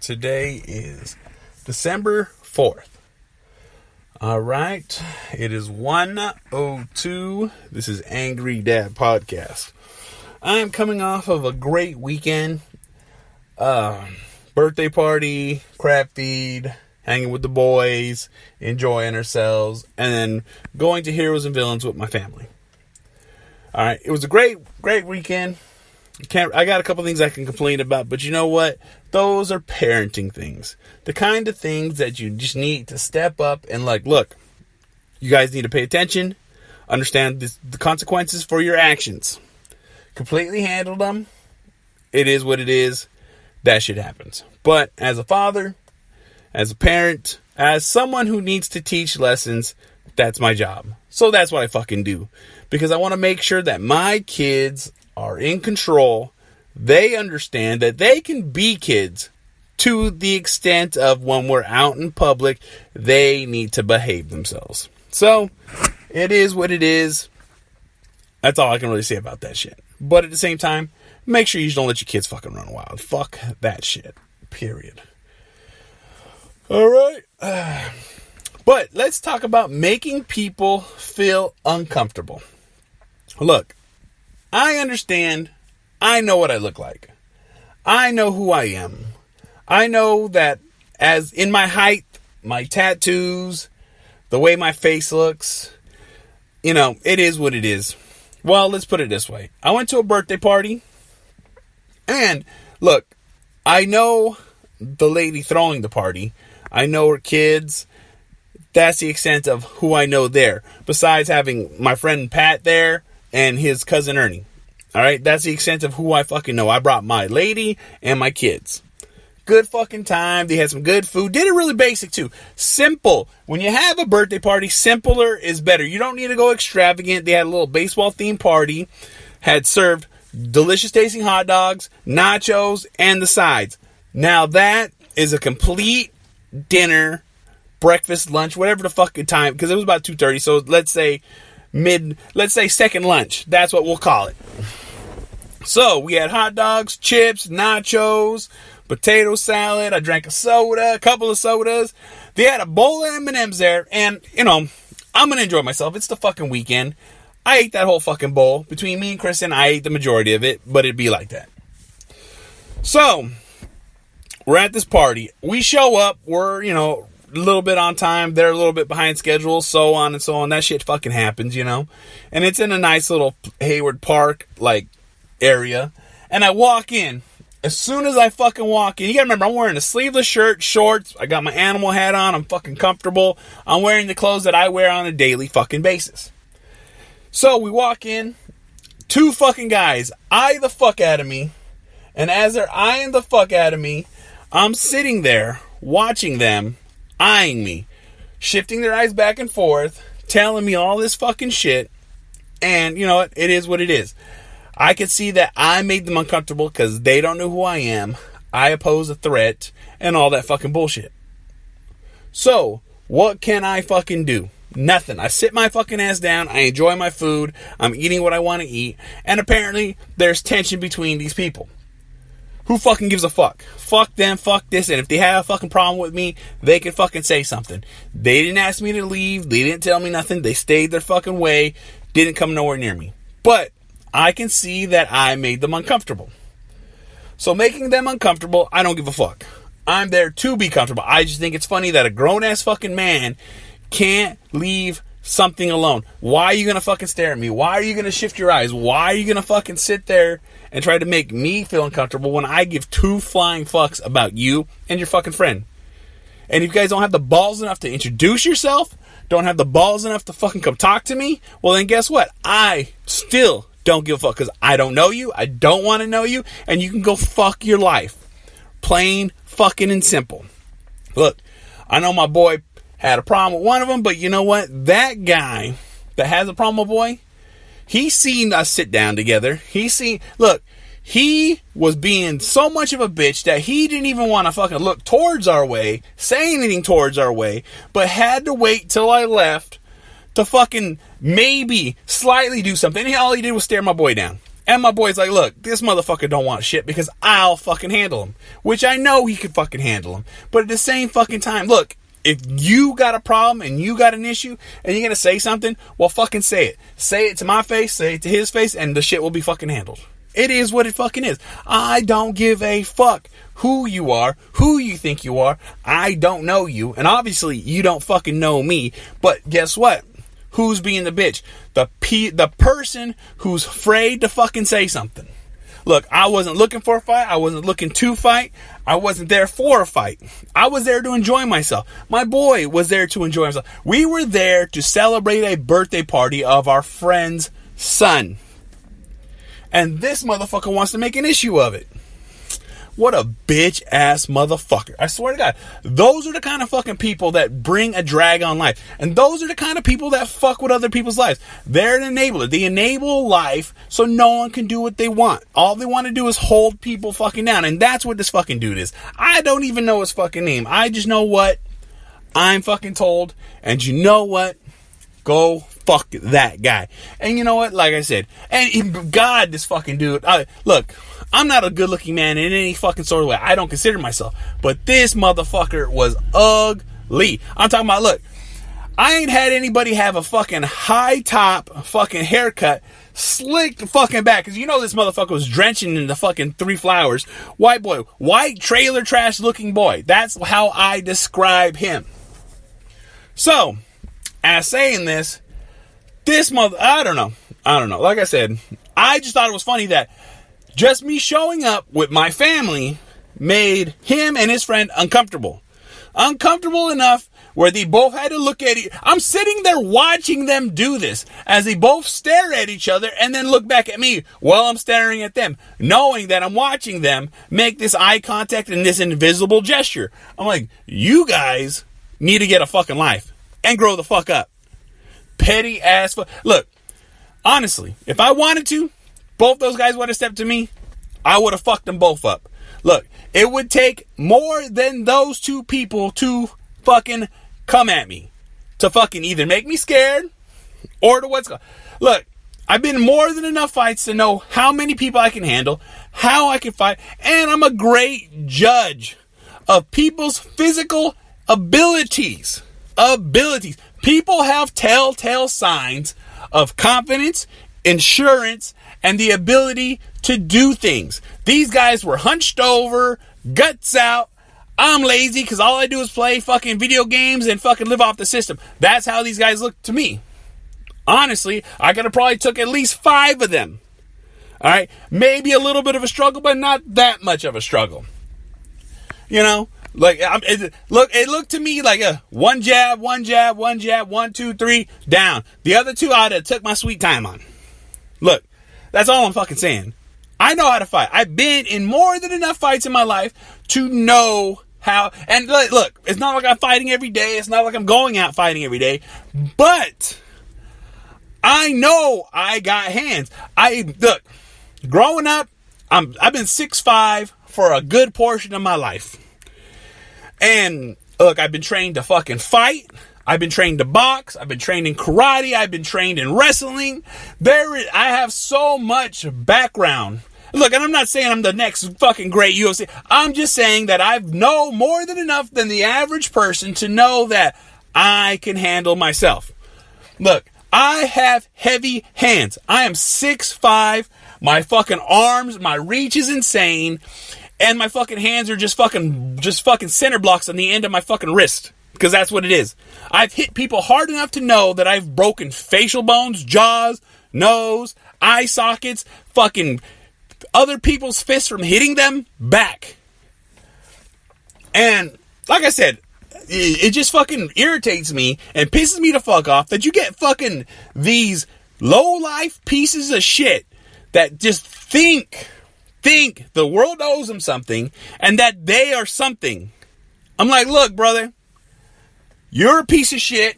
Today is December 4th. All right. It is 1:02. This is Angry Dad Podcast. I am coming off of a great weekend. Birthday party, crab feed, hanging with the boys, enjoying ourselves, and then going to Heroes and Villains with my family. All right. It was a great weekend. I got a couple things I can complain about, but you know what? Those are parenting things. The kind of things that you just need to step up and look, you guys need to pay attention, understand the consequences for your actions. Completely handle them. It is what it is. That shit happens. But as a father, as a parent, as someone who needs to teach lessons, that's my job. So that's what I fucking do. Because I want to make sure that my kids are in control. They understand that they can be kids to the extent of when we're out in public, they need to behave themselves. So, it is what it is. That's all I can really say about that shit. But at the same time, make sure you don't let your kids fucking run wild. Fuck that shit. Period. Alright. But let's talk about making people feel uncomfortable. Look, I understand. I know what I look like. I know who I am. I know that as in my height, my tattoos, the way my face looks, it is what it is. Well, let's put it this way. I went to a birthday party, and look, I know the lady throwing the party. I know her kids. That's the extent of who I know there. Besides having my friend Pat there and his cousin Ernie. All right, that's the extent of who I fucking know. I brought my lady and my kids. Good fucking time. They had some good food. Did it really basic too. Simple. When you have a birthday party, simpler is better. You don't need to go extravagant. They had a little baseball themed party. Had served delicious tasting hot dogs, nachos, and the sides. Now that is a complete dinner, breakfast, lunch, whatever the fucking time. Because it was about 2:30. So let's say second lunch. That's what we'll call it. So, we had hot dogs, chips, nachos, potato salad. I drank a couple of sodas. They had a bowl of M&Ms there. And, I'm going to enjoy myself. It's the fucking weekend. I ate that whole fucking bowl. Between me and Kristen, I ate the majority of it. But it'd be like that. So, we're at this party. We show up. We're, a little bit on time. They're a little bit behind schedule. So on and so on. That shit fucking happens, And it's in a nice little Hayward Park, area. And I walk in. As soon as I fucking walk in, you gotta remember, I'm wearing a sleeveless shirt, shorts, I got my animal hat on, I'm fucking comfortable. I'm wearing the clothes that I wear on a daily fucking basis. So we walk in, two fucking guys eye the fuck out of me. And as they're eyeing the fuck out of me, I'm sitting there watching them, eyeing me, shifting their eyes back and forth, telling me all this fucking shit. And you know what? It is what it is. I could see that I made them uncomfortable because they don't know who I am. I pose a threat and all that fucking bullshit. So, what can I fucking do? Nothing. I sit my fucking ass down. I enjoy my food. I'm eating what I want to eat. And apparently, there's tension between these people. Who fucking gives a fuck? Fuck them, fuck this. And if they have a fucking problem with me, they can fucking say something. They didn't ask me to leave. They didn't tell me nothing. They stayed their fucking way. Didn't come nowhere near me. But I can see that I made them uncomfortable. So making them uncomfortable, I don't give a fuck. I'm there to be comfortable. I just think it's funny that a grown-ass fucking man can't leave something alone. Why are you going to fucking stare at me? Why are you going to shift your eyes? Why are you going to fucking sit there and try to make me feel uncomfortable when I give two flying fucks about you and your fucking friend? And if you guys don't have the balls enough to introduce yourself, don't have the balls enough to fucking come talk to me, well then guess what? I still don't give a fuck because I don't know you. I don't want to know you. And you can go fuck your life. Plain fucking and simple. Look, I know my boy had a problem with one of them, but you know what? That guy that has a problem with boy, he seen us sit down together. He was being so much of a bitch that he didn't even want to fucking look towards our way, say anything towards our way, but had to wait till I left to fucking maybe slightly do something. And all he did was stare my boy down. And my boy's like, look, this motherfucker don't want shit because I'll fucking handle him. Which I know he could fucking handle him. But at the same fucking time, look, if you got a problem and you got an issue and you're going to say something, well, fucking say it. Say it to my face, say it to his face, and the shit will be fucking handled. It is what it fucking is. I don't give a fuck who you are, who you think you are. I don't know you. And obviously, you don't fucking know me. But guess what? Who's being the bitch? The person who's afraid to fucking say something. Look, I wasn't looking for a fight. I wasn't looking to fight. I wasn't there for a fight. I was there to enjoy myself. My boy was there to enjoy himself. We were there to celebrate a birthday party of our friend's son. And this motherfucker wants to make an issue of it. What a bitch ass motherfucker. I swear to God. Those are the kind of fucking people that bring a drag on life. And those are the kind of people that fuck with other people's lives. They're an enabler. They enable life so no one can do what they want. All they want to do is hold people fucking down. And that's what this fucking dude is. I don't even know his fucking name. I just know what I'm fucking told. And you know what? Go fuck that guy. And you know what? Like I said, and God, this fucking dude. Look, I'm not a good looking man in any fucking sort of way. I don't consider myself. But this motherfucker was ugly. I'm talking about, look, I ain't had anybody have a fucking high top fucking haircut, slicked fucking back. Because you know this motherfucker was drenching in the fucking 3 flowers. White boy. White trailer trash looking boy. That's how I describe him. So, as saying this I don't know. Like I said, I just thought it was funny that just me showing up with my family made him and his friend uncomfortable. Uncomfortable enough where they both had to look at I'm sitting there watching them do this as they both stare at each other and then look back at me while I'm staring at them, knowing that I'm watching them make this eye contact and this invisible gesture. I'm like, you guys need to get a fucking life and grow the fuck up. Petty ass Look, honestly, if I wanted to, both those guys would have stepped to me, I would have fucked them both up. Look, it would take more than those two people to fucking come at me. To fucking either make me scared or to what's going on. Look, I've been in more than enough fights to know how many people I can handle, how I can fight, and I'm a great judge of people's physical abilities. People have telltale signs of confidence, insurance, and the ability to do things. These guys were hunched over, guts out. I'm lazy because all I do is play fucking video games and fucking live off the system. That's how these guys look to me. Honestly, I could have probably took at least 5 of them. All right? Maybe a little bit of a struggle, but not that much of a struggle. You know? Like, it looked to me like a one jab, 1, 2, 3, down. The other 2 I'd have took my sweet time on. Look, that's all I'm fucking saying. I know how to fight. I've been in more than enough fights in my life to know how. And look, it's not like I'm fighting every day. It's not like I'm going out fighting every day. But I know I got hands. Look, growing up, I've been 6'5" for a good portion of my life. And look, I've been trained to fucking fight. I've been trained to box. I've been trained in karate. I've been trained in wrestling. I have so much background. Look, and I'm not saying I'm the next fucking great UFC. I'm just saying that I know more than enough than the average person to know that I can handle myself. Look, I have heavy hands. I am 6'5". My fucking arms, my reach is insane. And my fucking hands are just fucking center blocks on the end of my fucking wrist. Because that's what it is. I've hit people hard enough to know that I've broken facial bones, jaws, nose, eye sockets, fucking other people's fists from hitting them back. And like I said, it just fucking irritates me and pisses me the fuck off that you get fucking these low-life pieces of shit that just think the world owes them something and that they are something. I'm like, look, brother, you're a piece of shit,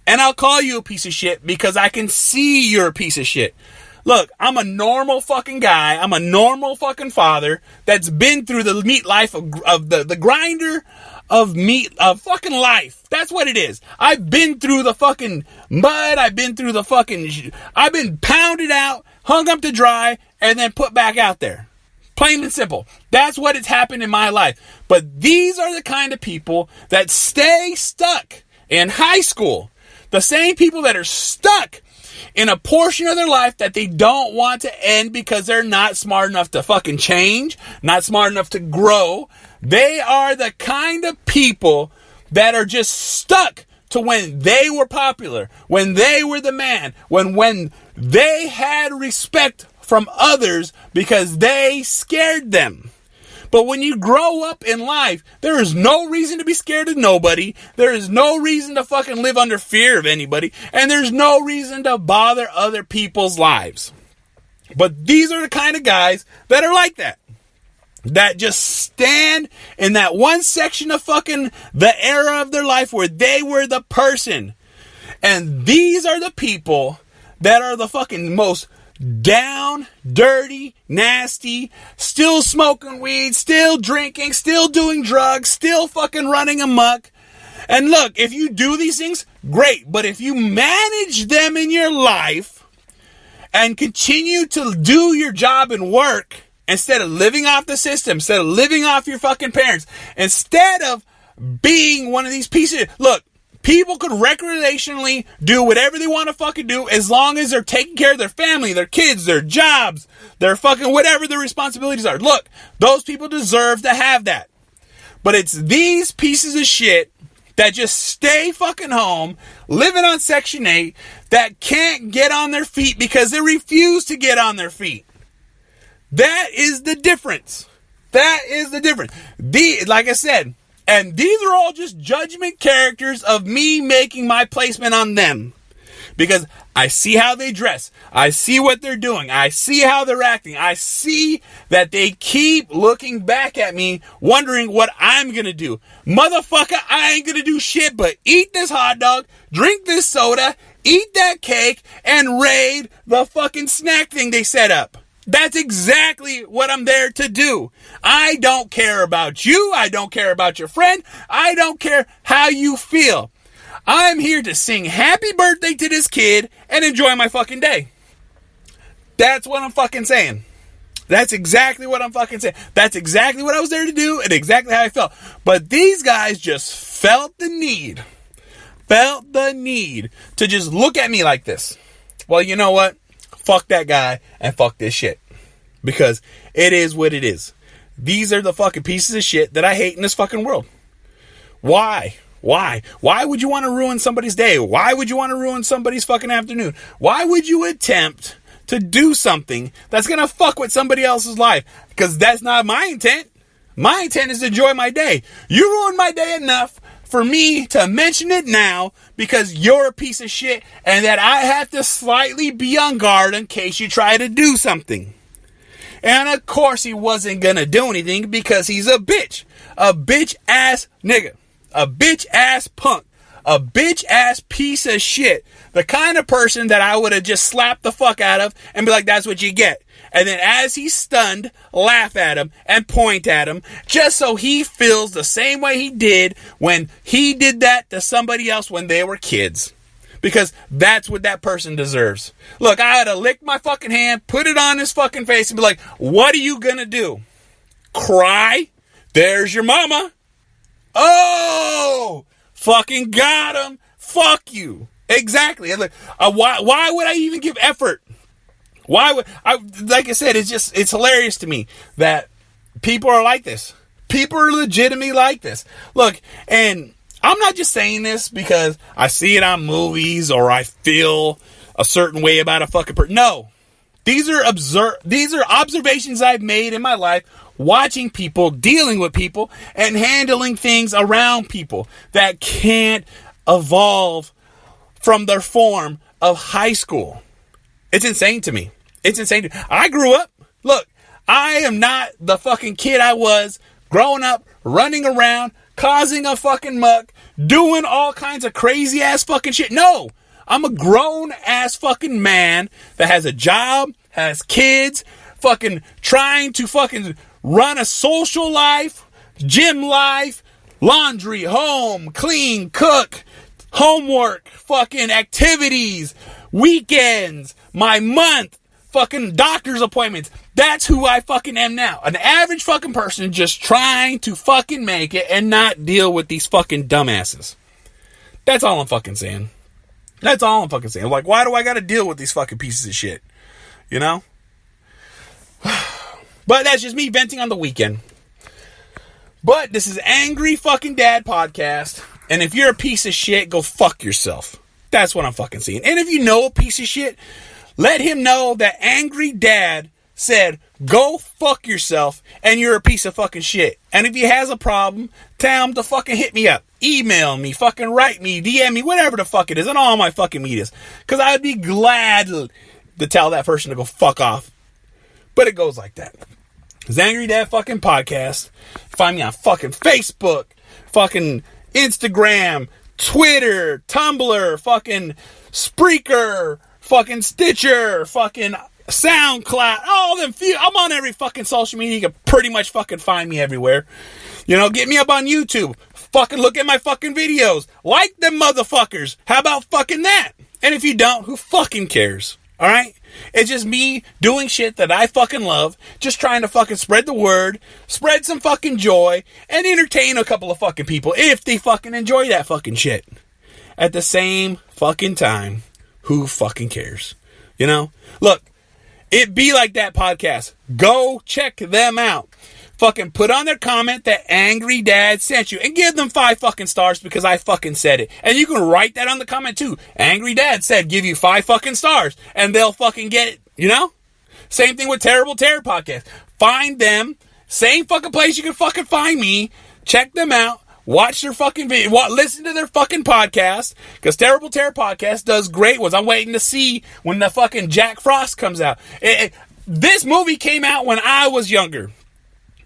and I'll call you a piece of shit because I can see you're a piece of shit. Look, I'm a normal fucking guy. I'm a normal fucking father that's been through the meat life of the grinder of meat, of fucking life. That's what it is. I've been through the fucking mud. I've been pounded out, hung up to dry, and then put back out there. Plain and simple. That's what has happened in my life. But these are the kind of people that stay stuck in high school. The same people that are stuck in a portion of their life that they don't want to end because they're not smart enough to fucking change, not smart enough to grow. They are the kind of people that are just stuck to when they were popular, when they were the man, when they had respect from others because they scared them. But when you grow up in life, there is no reason to be scared of nobody. There is no reason to fucking live under fear of anybody. And there's no reason to bother other people's lives. But these are the kind of guys that are like that. That just stand in that one section of fucking the era of their life where they were the person. And these are the people that are the fucking most down, dirty, nasty, still smoking weed, still drinking, still doing drugs, still fucking running amok. And look, if you do these things, great. But if you manage them in your life and continue to do your job and work instead of living off the system, instead of living off your fucking parents, instead of being one of these pieces, look, people could recreationally do whatever they want to fucking do as long as they're taking care of their family, their kids, their jobs, their fucking whatever their responsibilities are. Look, those people deserve to have that. But it's these pieces of shit that just stay fucking home, living on Section 8, that can't get on their feet because they refuse to get on their feet. That is the difference. That is the difference. Like I said, and these are all just judgment characters of me making my placement on them. Because I see how they dress. I see what they're doing. I see how they're acting. I see that they keep looking back at me, wondering what I'm going to do. Motherfucker, I ain't going to do shit but eat this hot dog, drink this soda, eat that cake, and raid the fucking snack thing they set up. That's exactly what I'm there to do. I don't care about you. I don't care about your friend. I don't care how you feel. I'm here to sing happy birthday to this kid and enjoy my fucking day. That's what I'm fucking saying. That's exactly what I'm fucking saying. That's exactly what I was there to do and exactly how I felt. But these guys just felt the need to just look at me like this. Well, you know what? Fuck that guy and fuck this shit. Because it is what it is. These are the fucking pieces of shit that I hate in this fucking world. Why? Why would you want to ruin somebody's day? Why would you want to ruin somebody's fucking afternoon? Why would you attempt to do something that's going to fuck with somebody else's life? Because that's not my intent. My intent is to enjoy my day. You ruined my day enough for me to mention it now because you're a piece of shit and that I have to slightly be on guard in case you try to do something. And of course he wasn't gonna do anything because he's a bitch ass nigga, a bitch ass punk, a bitch ass piece of shit. The kind of person that I would have just slapped the fuck out of and be like, that's what you get. And then as he's stunned, laugh at him and point at him just so he feels the same way he did when he did that to somebody else when they were kids. Because that's what that person deserves. Look, I had to lick my fucking hand, put it on his fucking face and be like, what are you gonna do? Cry? There's your mama. Oh, fucking got him. Fuck you. Exactly. And like, why would I even give effort? Why would I? Like I said, it's hilarious to me that people are like this. People are legitimately like this. Look, and I'm not just saying this because I see it on movies or I feel a certain way about a fucking person. No, these are observations I've made in my life, watching people, dealing with people, and handling things around people that can't evolve from their form of high school. It's insane to me. It's insane. I grew up. Look, I am not the fucking kid I was growing up, running around, causing a fucking muck, doing all kinds of crazy ass fucking shit. No, I'm a grown ass fucking man that has a job, has kids, fucking trying to fucking run a social life, gym life, laundry, home, clean, cook, homework, fucking activities, weekends, my month, fucking doctor's appointments. That's who I fucking am now. An average fucking person just trying to fucking make it and not deal with these fucking dumbasses. That's all I'm fucking saying. That's all I'm fucking saying. Like, why do I gotta deal with these fucking pieces of shit? You know? But that's just me venting on the weekend. But this is Angry Fucking Dad Podcast. And if you're a piece of shit, go fuck yourself. That's what I'm fucking seeing. And if you know a piece of shit, let him know that Angry Dad said, go fuck yourself and you're a piece of fucking shit. And if he has a problem, tell him to fucking hit me up. Email me, fucking write me, DM me, whatever the fuck it is, on all my fucking medias. Because I'd be glad to tell that person to go fuck off. But it goes like that. It's Angry Dad fucking Podcast. Find me on fucking Facebook, fucking Instagram, Twitter, Tumblr, fucking Spreaker, fucking Stitcher, fucking SoundCloud, all them few. I'm on every fucking social media. You can pretty much fucking find me everywhere. You know, get me up on YouTube. Fucking look at my fucking videos. Like them motherfuckers. How about fucking that? And if you don't, who fucking cares? Alright? It's just me doing shit that I fucking love. Just trying to fucking spread the word. Spread some fucking joy. And entertain a couple of fucking people. If they fucking enjoy that fucking shit. At the same fucking time, who fucking cares? You know? Look. It Be Like That podcast. Go check them out. Fucking put on their comment that Angry Dad sent you. And give them 5 fucking stars because I fucking said it. And you can write that on the comment too. Angry Dad said give you 5 fucking stars. And they'll fucking get it. You know? Same thing with Terrible Terror podcast. Find them. Same fucking place you can fucking find me. Check them out. Watch their fucking video. Listen to their fucking podcast. Because Terrible Terror Podcast does great ones. I'm waiting to see when the fucking Jack Frost comes out. This movie came out when I was younger.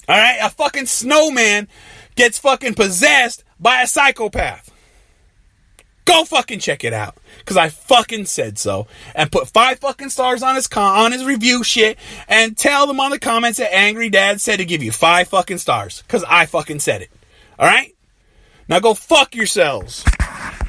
Alright? A fucking snowman gets fucking possessed by a psychopath. Go fucking check it out. Because I fucking said so. And put 5 fucking stars on his review shit. And tell them on the comments that Angry Dad said to give you 5 fucking stars. Because I fucking said it. Alright? Now go fuck yourselves.